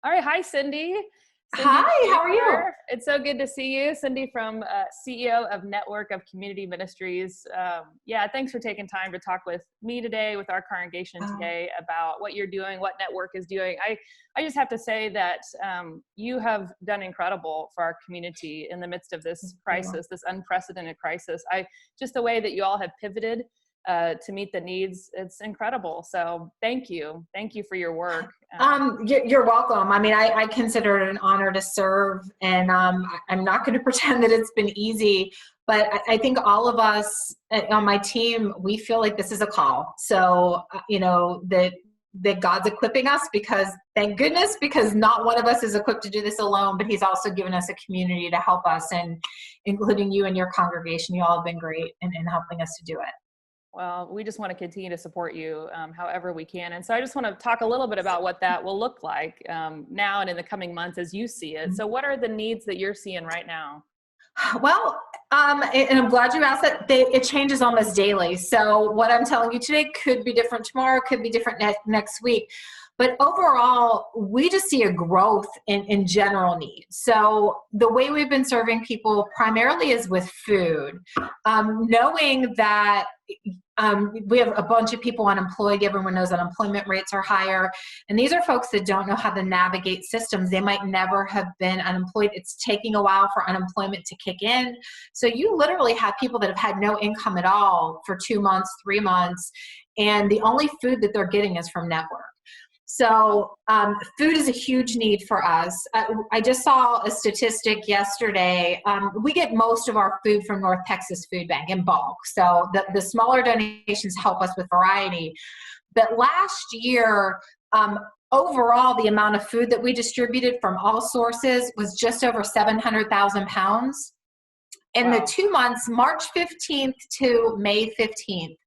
All right. Hi, Cindy. Cindy Hi, how are you? Shafer. It's so good to see you. Cindy from CEO of Network of Community Ministries. Yeah, thanks for taking time to talk with me today, with our congregation Oh, today about what you're doing, what Network is doing. I just have to say that you have done incredible for our community in the midst of thank this you. crisis, this unprecedented crisis. Just the way that you all have pivoted to meet the needs, it's incredible. So thank you. Thank you for your work. You're welcome. I mean, I consider it an honor to serve, and I'm not going to pretend that it's been easy, but I think all of us on my team, we feel like this is a call. So, that God's equipping us because, thank goodness, because not one of us is equipped to do this alone, but He's also given us a community to help us, and including you and your congregation. You all have been great in helping us to do it. Well, we just want to continue to support you however we can. And so I just want to talk a little bit about what that will look like now and in the coming months as you see it. So what are the needs that you're seeing right now? Well, and I'm glad you asked that. It changes almost daily. So what I'm telling you today could be different tomorrow, could be different next week. But overall, we just see a growth in general needs. So the way we've been serving people primarily is with food, knowing that we have a bunch of people unemployed. Everyone knows unemployment rates are higher. And these are folks that don't know how to navigate systems. They might never have been unemployed. It's taking a while for unemployment to kick in. So you literally have people that have had no income at all for 2 months, 3 months, and the only food that they're getting is from Network. So food is a huge need for us. I just saw a statistic yesterday. We get most of our food from North Texas Food Bank in bulk. So the smaller donations help us with variety. But last year, overall, the amount of food that we distributed from all sources was just over 700,000 pounds. In the Wow. 2 months, March 15th to May 15th,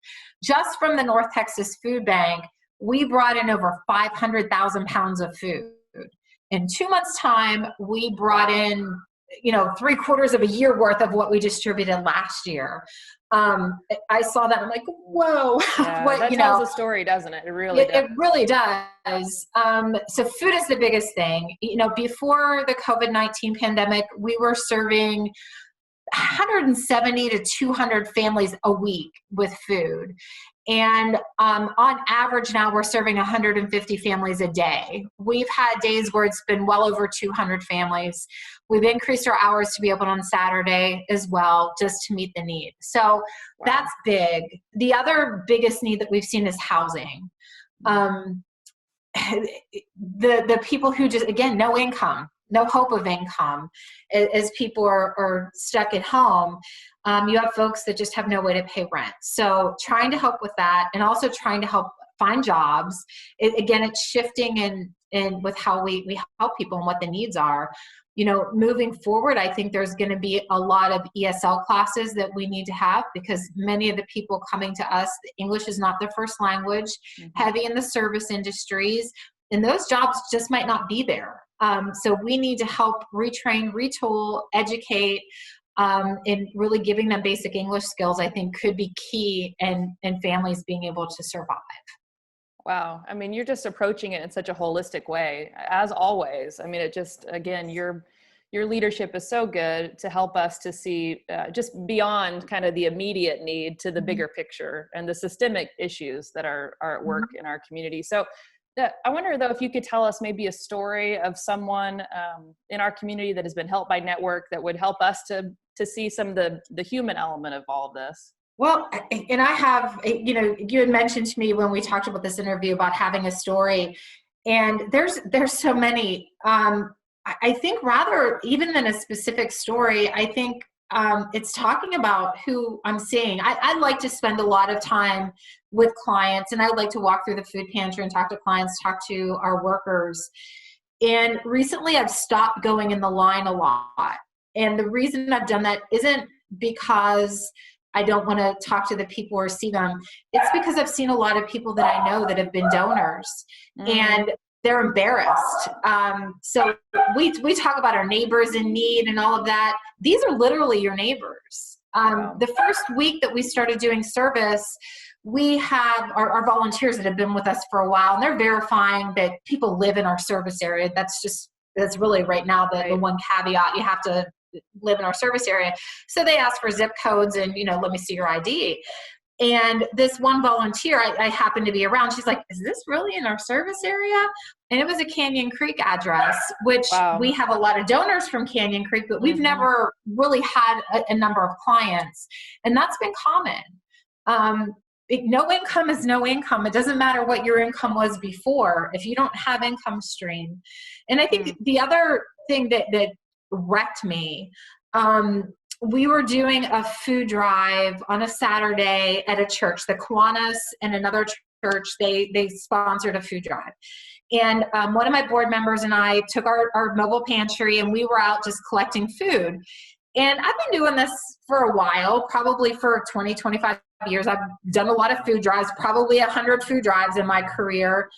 just from the North Texas Food Bank, we brought in over 500,000 pounds of food. In 2 months' time, we brought in, 3/4 of a year worth of what we distributed last year. I saw that. I'm like, whoa, Yeah, what, that tells a story, doesn't it? It really does. it really does. So food is the biggest thing. Before the COVID-19 pandemic, we were serving 170 to 200 families a week with food. And on average now we're serving 150 families a day. We've had days where it's been well over 200 families. We've increased our hours to be open on Saturday as well, just to meet the need. So Wow. that's big. The other biggest need that we've seen is housing. The people who just, again, no income, no hope of income, as people are stuck at home. You have folks that just have no way to pay rent. So trying to help with that, and also trying to help find jobs. Again, it's shifting in with how we help people and what the needs are. Moving forward, I think there's going to be a lot of ESL classes that we need to have, because many of the people coming to us, English is not their first language, heavy in the service industries, and those jobs just might not be there. So we need to help retrain, retool, educate, and really giving them basic English skills, I think, could be key in families being able to survive. Wow. I mean, you're just approaching it in such a holistic way, as always. I mean, it just, again, your leadership is so good to help us to see just beyond kind of the immediate need to the bigger picture and the systemic issues that are at work in our community. So I wonder, though, if you could tell us maybe a story of someone in our community that has been helped by Network that would help us to see some of the human element of all of this. Well, and I have, you had mentioned to me when we talked about this interview about having a story, and there's so many. I think rather even than a specific story, I think it's talking about who I'm seeing. I like to spend a lot of time with clients, and I like to walk through the food pantry and talk to clients, talk to our workers. And recently I've stopped going in the line a lot. And the reason I've done that isn't because I don't want to talk to the people or see them. It's because I've seen a lot of people that I know that have been donors, and they're embarrassed. So we talk about our neighbors in need and all of that. These are literally your neighbors. The first week that we started doing service, we have our volunteers that have been with us for a while, and they're verifying that people live in our service area. That's really right now the one caveat. You have to live in our service area. So they ask for zip codes and, let me see your ID. And this one volunteer I happened to be around, she's like, is this really in our service area? And it was a Canyon Creek address, which we have a lot of donors from Canyon Creek, but we've never really had a number of clients. And that's been common. No income is no income. It doesn't matter what your income was before if you don't have income stream. And I think the other thing that wrecked me, we were doing a food drive on a Saturday at a church. The Kiwanis and another church, they sponsored a food drive. And one of my board members and I took our mobile pantry, and we were out just collecting food. And I've been doing this for a while, probably for 20, 25 years. I've done a lot of food drives, probably 100 food drives in my career.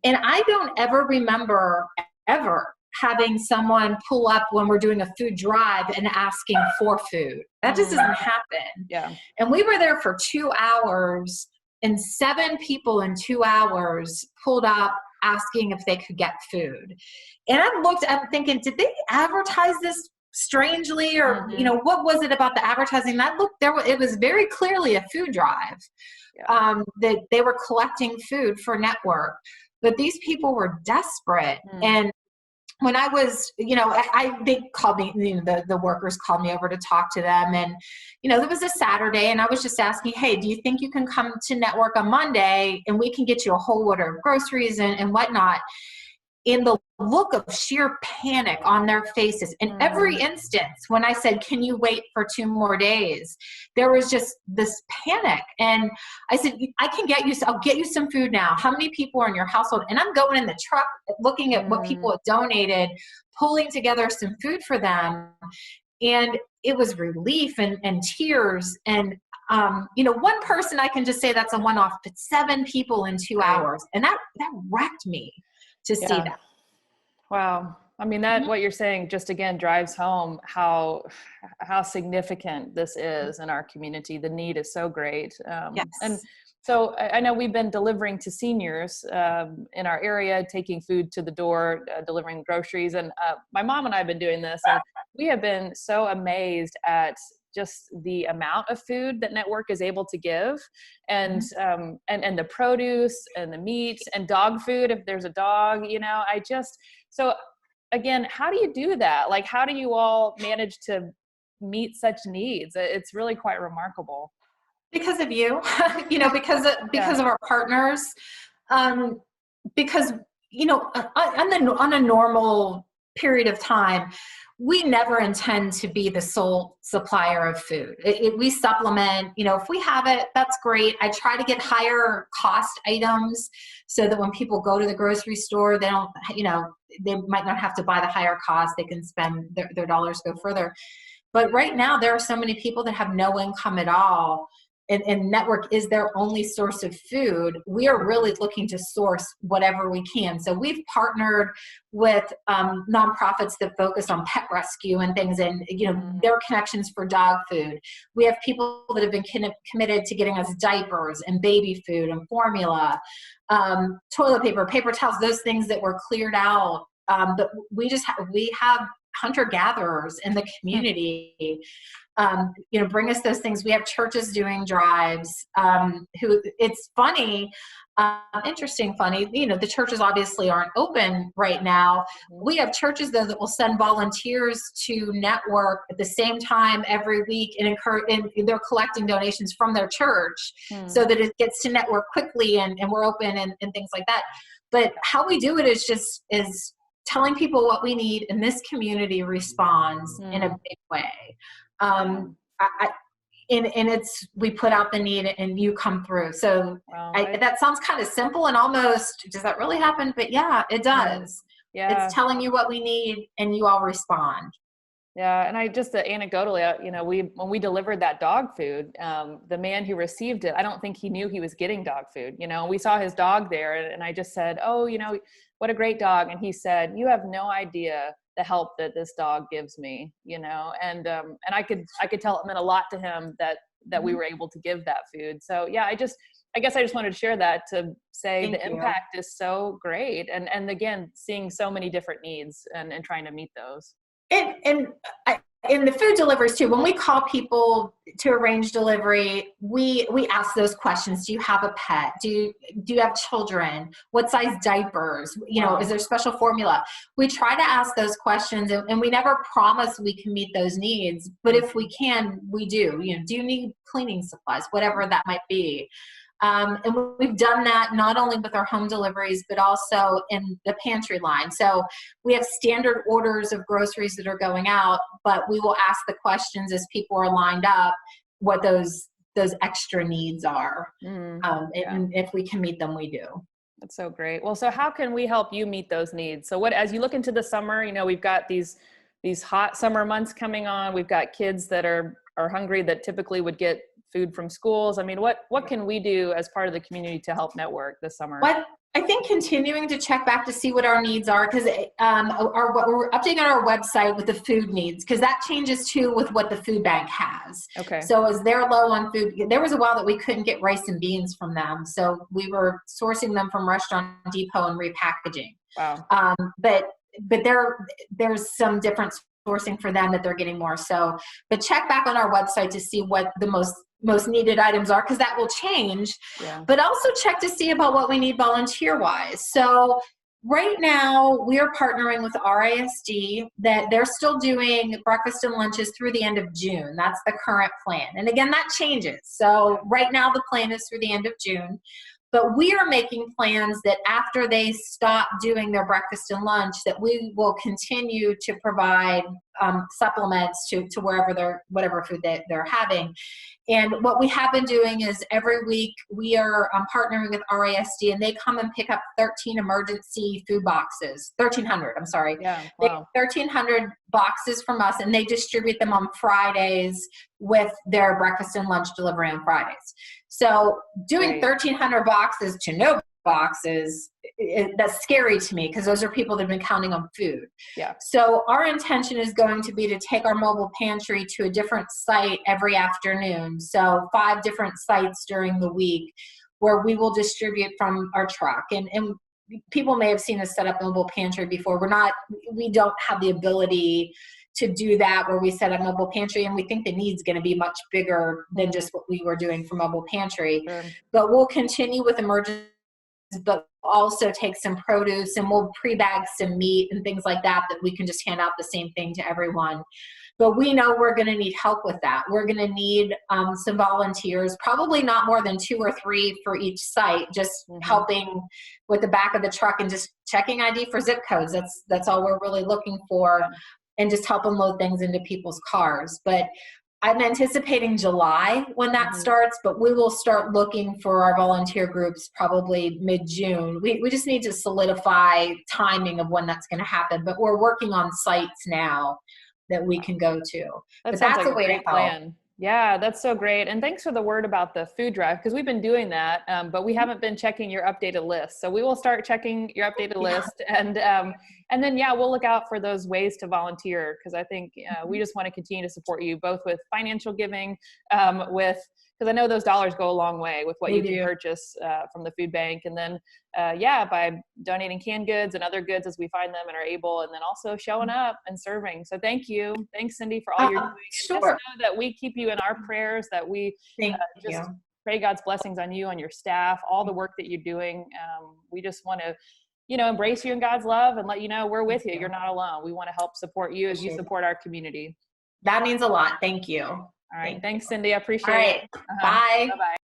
And I don't ever remember ever having someone pull up when we're doing a food drive and asking for food. That just doesn't happen. Yeah. And we were there for 2 hours, and 7 people in 2 hours pulled up asking if they could get food. And I'm thinking, did they advertise this strangely, or what was it about the advertising? It was very clearly a food drive. That they were collecting food for network, but these people were desperate. And when I was, they called me, the workers called me over to talk to them. And, it was a Saturday, and I was just asking, hey, do you think you can come to network on Monday and we can get you a whole order of groceries and whatnot? In the look of sheer panic on their faces. In every instance, when I said, can you wait for 2 more days? There was just this panic. And I said, I'll get you some food now. How many people are in your household? And I'm going in the truck, looking at what people had donated, pulling together some food for them. And it was relief and tears. And, one person, I can just say that's a one-off, but 7 people in 2 hours. And that wrecked me to see that. Wow. I mean, what you're saying just again drives home how significant this is in our community. The need is so great. Yes. And so I know we've been delivering to seniors in our area, taking food to the door, delivering groceries. And my mom and I have been doing this, and we have been so amazed at just the amount of food that Network is able to give, and the produce and the meat and dog food, if there's a dog, so again, how do you do that? Like, how do you all manage to meet such needs? It's really quite remarkable. Because of you, because of our partners, because, on a normal period of time, we never intend to be the sole supplier of food. We supplement, if we have it, that's great. I try to get higher cost items so that when people go to the grocery store, they don't, they might not have to buy the higher cost. They can spend their dollars, go further. But right now, there are so many people that have no income at all, and Network is their only source of food. We are really looking to source whatever we can. So we've partnered with nonprofits that focus on pet rescue and things, and their connections for dog food. We have people that have been committed to getting us diapers and baby food and formula, toilet paper, paper towels, those things that were cleared out. But we have hunter-gatherers in the community, bring us those things. We have churches doing drives, it's funny, interesting, funny, the churches obviously aren't open right now. We have churches though that will send volunteers to Network at the same time every week, and they're collecting donations from their church so that it gets to Network quickly, and we're open and things like that. But how we do it is telling people what we need, and this community responds in a big way. We put out the need, and you come through. So that sounds kind of simple and almost, does that really happen? But yeah, it does. Yeah. It's telling you what we need, and you all respond. Yeah. And I just anecdotally, when we delivered that dog food, the man who received it, I don't think he knew he was getting dog food. We saw his dog there, and I just said, oh, what a great dog. And he said, you have no idea the help that this dog gives me, and I could tell it meant a lot to him that we were able to give that food. So yeah, I guess I just wanted to share that to say Thank the you. impact is so great. And again, seeing so many different needs and trying to meet those. And in the food deliveries too, when we call people to arrange delivery, we ask those questions. Do you have a pet? Do you have children? What size diapers? You know, Wow. is there special formula? We try to ask those questions, and we never promise we can meet those needs. But if we can, we do. You know, do you need cleaning supplies? Whatever that might be. And we've done that not only with our home deliveries, but also in the pantry line. So we have standard orders of groceries that are going out, but we will ask the questions as people are lined up, what those extra needs are. And if we can meet them, we do. That's so great. Well, so how can we help you meet those needs? So what, as you look into the summer, you know, we've got these hot summer months coming on. We've got kids that are hungry that typically would get food from schools. I mean, what can we do as part of the community to help network this summer? What I think continuing to check back to see what our needs are, because we're updating on our website with the food needs, because that changes too with what the food bank has. Okay. So as they're low on food, there was a while that we couldn't get rice and beans from them, so we were sourcing them from Restaurant Depot and repackaging. Wow. But there's some different sourcing for them that they're getting more. So, but check back on our website to see what the most needed items are, because that will change. Yeah. But also check to see about what we need volunteer wise. So right now we are partnering with RISD that they're still doing breakfast and lunches through the end of June. That's the current plan. And again, that changes. So right now the plan is through the end of June. But we are making plans that after they stop doing their breakfast and lunch, that we will continue to provide supplements to whatever food they're having. And what we have been doing is every week we are partnering with RASD, and they come and pick up 13 emergency food boxes, 1,300, I'm sorry. Yeah, wow. 1,300 boxes from us, and they distribute them on Fridays with their breakfast and lunch delivery on Fridays. So doing 1,300 boxes to no boxes, that's scary to me, because those are people that have been counting on food. Yeah. So our intention is going to be to take our mobile pantry to a different site every afternoon. So 5 different sites during the week where we will distribute from our truck. And people may have seen us set up a mobile pantry before. We don't have the ability to do that where we set up mobile pantry, and we think the need's going to be much bigger than just what we were doing for mobile pantry. Sure. But we'll continue with emergency, but also take some produce, and we'll pre-bag some meat and things like that we can just hand out the same thing to everyone. But we know we're going to need help with that. We're going to need some volunteers, probably not more than 2 or 3 for each site, just helping with the back of the truck and just checking ID for zip codes. That's all we're really looking for, and just help them load things into people's cars. But I'm anticipating July when that starts, but we will start looking for our volunteer groups probably mid-June. We just need to solidify timing of when that's going to happen, but we're working on sites now that we can go to. That but sounds that's like a way to help. Plan. Yeah, that's so great. And thanks for the word about the food drive, because we've been doing that, but we haven't been checking your updated list. So we will start checking your updated list, and then, yeah, we'll look out for those ways to volunteer, because I think we just want to continue to support you both with financial giving, because I know those dollars go a long way with what you can purchase from the food bank. And then, by donating canned goods and other goods as we find them and are able, and then also showing up and serving. So thank you. Thanks, Cindy, for all you're doing. Sure. And just know that we keep you in our prayers, that we just pray God's blessings on you, on your staff, all the work that you're doing. We just want to, embrace you in God's love and let you know we're with you. You're not alone. We want to help support you as you support our community. That means a lot. Thank you. All right. Thanks, Cindy. I appreciate it. Bye. Bye-bye.